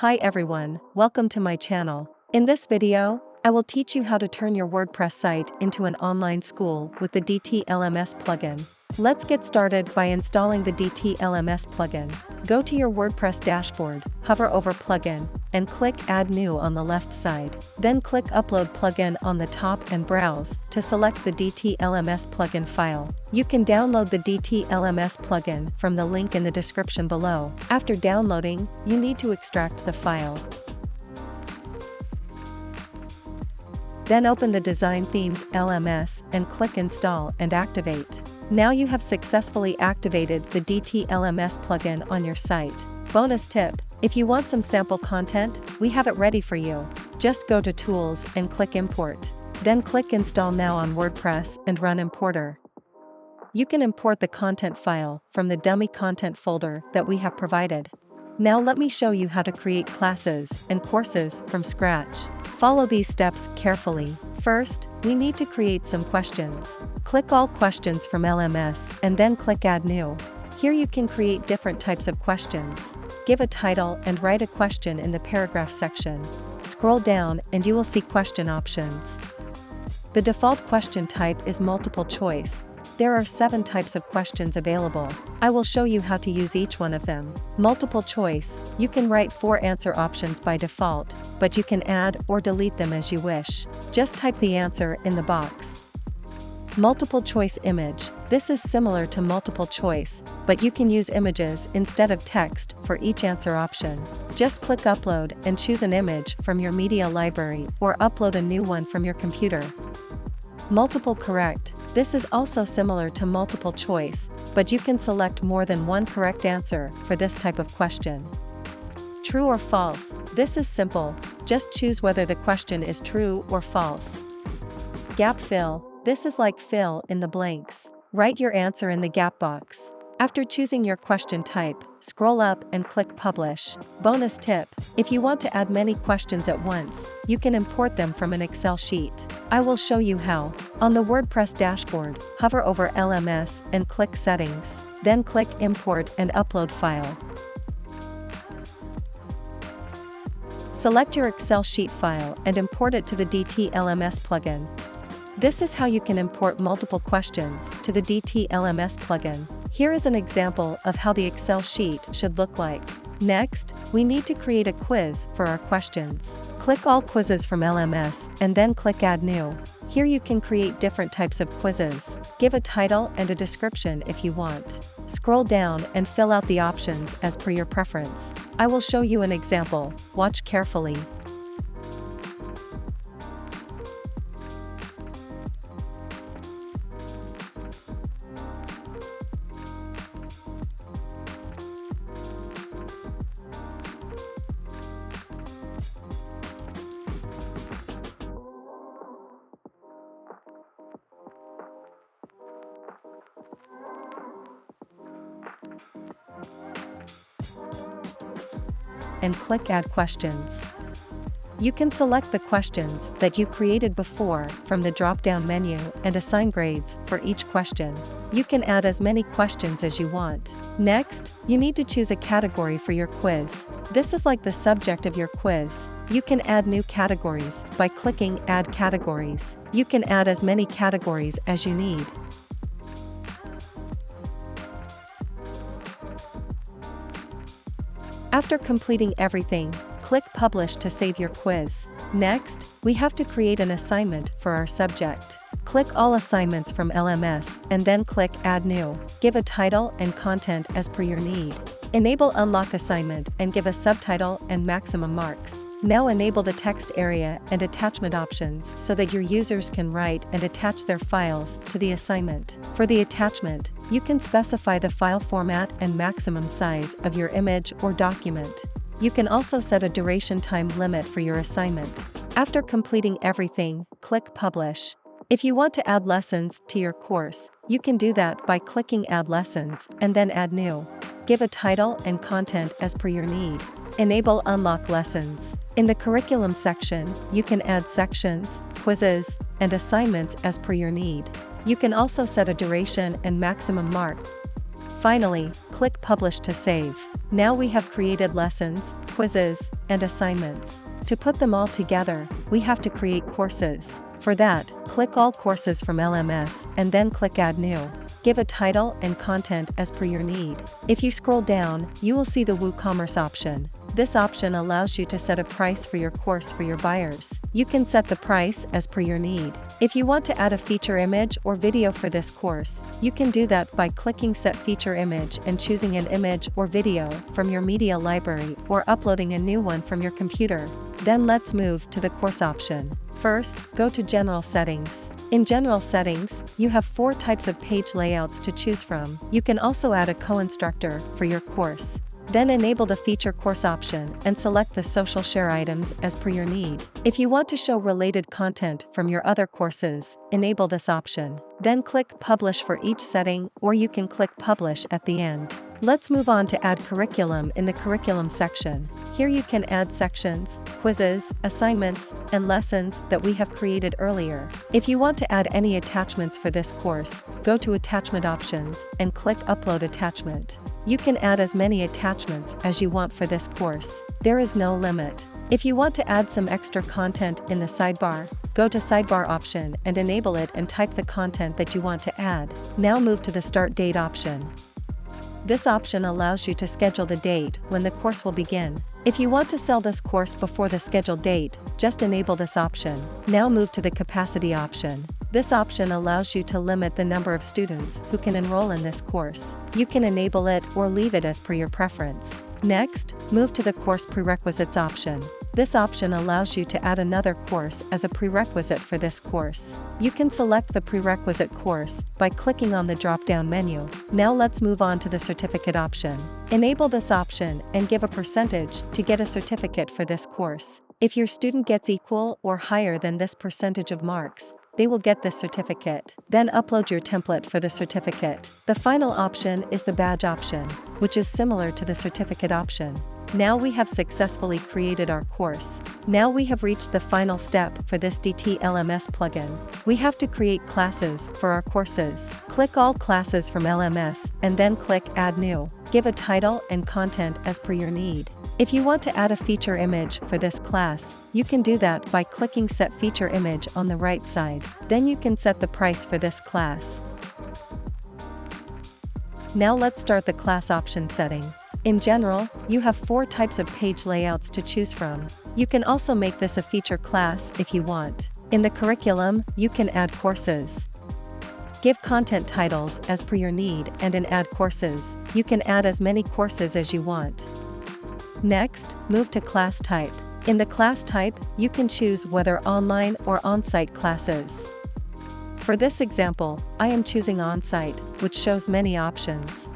Hi everyone, welcome to my channel. In this video, I will teach you how to turn your WordPress site into an online school with the DT LMS plugin. Let's get started by installing the DT LMS plugin. Go to your WordPress dashboard, hover over Plugin, and click Add New on the left side. Then click Upload Plugin on the top and browse to select the DT LMS plugin file. You can download the DT LMS plugin from the link in the description below. After downloading, you need to extract the file. Then open the Design Themes LMS and click Install and Activate. Now you have successfully activated the DT LMS plugin on your site. Bonus tip: if you want some sample content, we have it ready for you. Just go to Tools and click Import. Then click Install Now on WordPress and run Importer. You can import the content file from the dummy content folder that we have provided. Now let me show you how to create classes and courses from scratch. Follow these steps carefully. First, we need to create some questions. Click All Questions from LMS and then click Add New. Here you can create different types of questions. Give a title and write a question in the paragraph section. Scroll down and you will see question options. The default question type is multiple choice. There are 7 types of questions available. I will show you how to use each one of them. Multiple choice: you can write 4 answer options by default, but you can add or delete them as you wish. Just type the answer in the box. Multiple choice image: this is similar to multiple choice, but you can use images instead of text for each answer option. Just click Upload and choose an image from your media library or upload a new one from your computer. Multiple correct: this is also similar to multiple choice, but you can select more than one correct answer for this type of question. True or false: this is simple, just choose whether the question is true or false. Gap fill: this is like fill in the blanks. Write your answer in the gap box. After choosing your question type, scroll up and click Publish. Bonus tip: if you want to add many questions at once, you can import them from an Excel sheet. I will show you how. On the WordPress dashboard, hover over LMS and click Settings. Then click Import and Upload File. Select your Excel sheet file and import it to the DT LMS plugin. This is how you can import multiple questions to the DT LMS plugin. Here is an example of how the Excel sheet should look like. Next, we need to create a quiz for our questions. Click All Quizzes from LMS and then click Add New. Here you can create different types of quizzes. Give a title and a description if you want. Scroll down and fill out the options as per your preference. I will show you an example. Watch carefully. And click Add Questions. You can select the questions that you created before from the drop-down menu and assign grades for each question. You can add as many questions as you want. Next, you need to choose a category for your quiz. This is like the subject of your quiz. You can add new categories by clicking Add Categories. You can add as many categories as you need. After completing everything, click Publish to save your quiz. Next, we have to create an assignment for our subject. Click All Assignments from LMS and then click Add New. Give a title and content as per your need. Enable Unlock Assignment and give a subtitle and maximum marks. Now enable the text area and attachment options so that your users can write and attach their files to the assignment. For the attachment, you can specify the file format and maximum size of your image or document. You can also set a duration time limit for your assignment. After completing everything, click Publish. If you want to add lessons to your course, you can do that by clicking Add Lessons and then Add New. Give a title and content as per your need. Enable Unlock Lessons. In the curriculum section, you can add sections, quizzes, and assignments as per your need. You can also set a duration and maximum mark. Finally, click Publish to save. Now we have created lessons, quizzes, and assignments. To put them all together, we have to create courses. For that, click All Courses from LMS and then click Add New. Give a title and content as per your need. If you scroll down, you will see the WooCommerce option. This option allows you to set a price for your course for your buyers. You can set the price as per your need. If you want to add a feature image or video for this course, you can do that by clicking Set Feature Image and choosing an image or video from your media library or uploading a new one from your computer. Then let's move to the course option. First, go to General Settings. In General Settings, you have 4 types of page layouts to choose from. You can also add a co-instructor for your course. Then enable the Feature Course option and select the social share items as per your need. If you want to show related content from your other courses, enable this option. Then click Publish for each setting, or you can click Publish at the end. Let's move on to Add Curriculum in the Curriculum section. Here you can add sections, quizzes, assignments, and lessons that we have created earlier. If you want to add any attachments for this course, go to Attachment Options and click Upload Attachment. You can add as many attachments as you want for this course. There is no limit. If you want to add some extra content in the sidebar, go to Sidebar option and enable it and type the content that you want to add. Now move to the Start Date option. This option allows you to schedule the date when the course will begin. If you want to sell this course before the scheduled date, just enable this option. Now move to the Capacity option. This option allows you to limit the number of students who can enroll in this course. You can enable it or leave it as per your preference. Next, move to the Course Prerequisites option. This option allows you to add another course as a prerequisite for this course. You can select the prerequisite course by clicking on the drop-down menu. Now let's move on to the Certificate option. Enable this option and give a percentage to get a certificate for this course. If your student gets equal or higher than this percentage of marks, they will get this certificate. Then upload your template for the certificate. The final option is the Badge option, which is similar to the Certificate option. Now we have successfully created our course. Now we have reached the final step for this DT LMS plugin. We have to create classes for our courses. Click All Classes from LMS and then click Add New. Give a title and content as per your need. If you want to add a feature image for this class, you can do that by clicking Set Feature Image on the right side. Then you can set the price for this class. Now let's start the class option setting. In general, you have 4 types of page layouts to choose from. You can also make this a feature class if you want. In the curriculum, you can add courses. Give content titles as per your need, and in Add Courses, you can add as many courses as you want. Next, move to Class Type. In the class type, you can choose whether online or on-site classes. For this example, I am choosing on-site, which shows many options.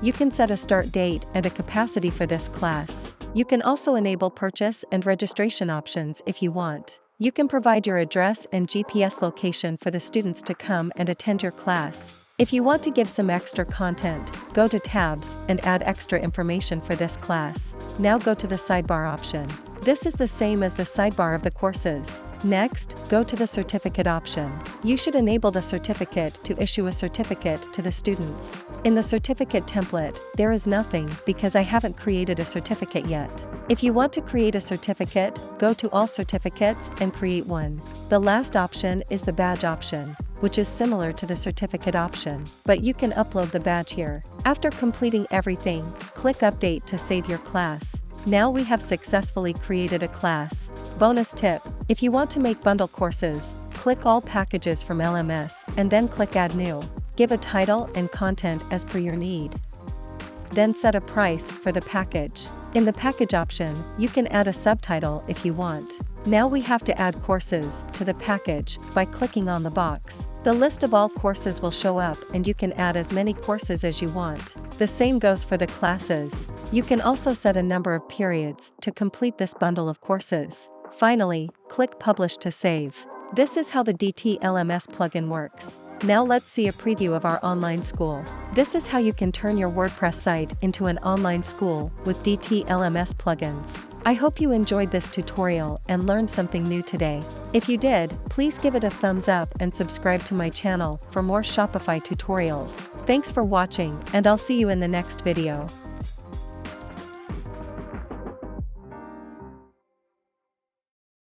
You can set a start date and a capacity for this class. You can also enable purchase and registration options if you want. You can provide your address and GPS location for the students to come and attend your class. If you want to give some extra content, go to Tabs and add extra information for this class. Now go to the Sidebar option. This is the same as the sidebar of the courses. Next, go to the Certificate option. You should enable the certificate to issue a certificate to the students. In the certificate template, there is nothing because I haven't created a certificate yet. If you want to create a certificate, go to All Certificates and create one. The last option is the Badge option, which is similar to the Certificate option, but you can upload the badge here. After completing everything, click Update to save your class. Now we have successfully created a class. Bonus tip: if you want to make bundle courses, click All Packages from LMS and then click Add New. Give a title and content as per your need. Then set a price for the package. In the package option, you can add a subtitle if you want. Now we have to add courses to the package by clicking on the box. The list of all courses will show up and you can add as many courses as you want. The same goes for the classes. You can also set a number of periods to complete this bundle of courses. Finally, click Publish to save. This is how the DT LMS plugin works. Now let's see a preview of our online school. This is how you can turn your WordPress site into an online school with DT LMS plugins. I hope you enjoyed this tutorial and learned something new today. If you did, please give it a thumbs up and subscribe to my channel for more Shopify tutorials. Thanks for watching, and I'll see you in the next video.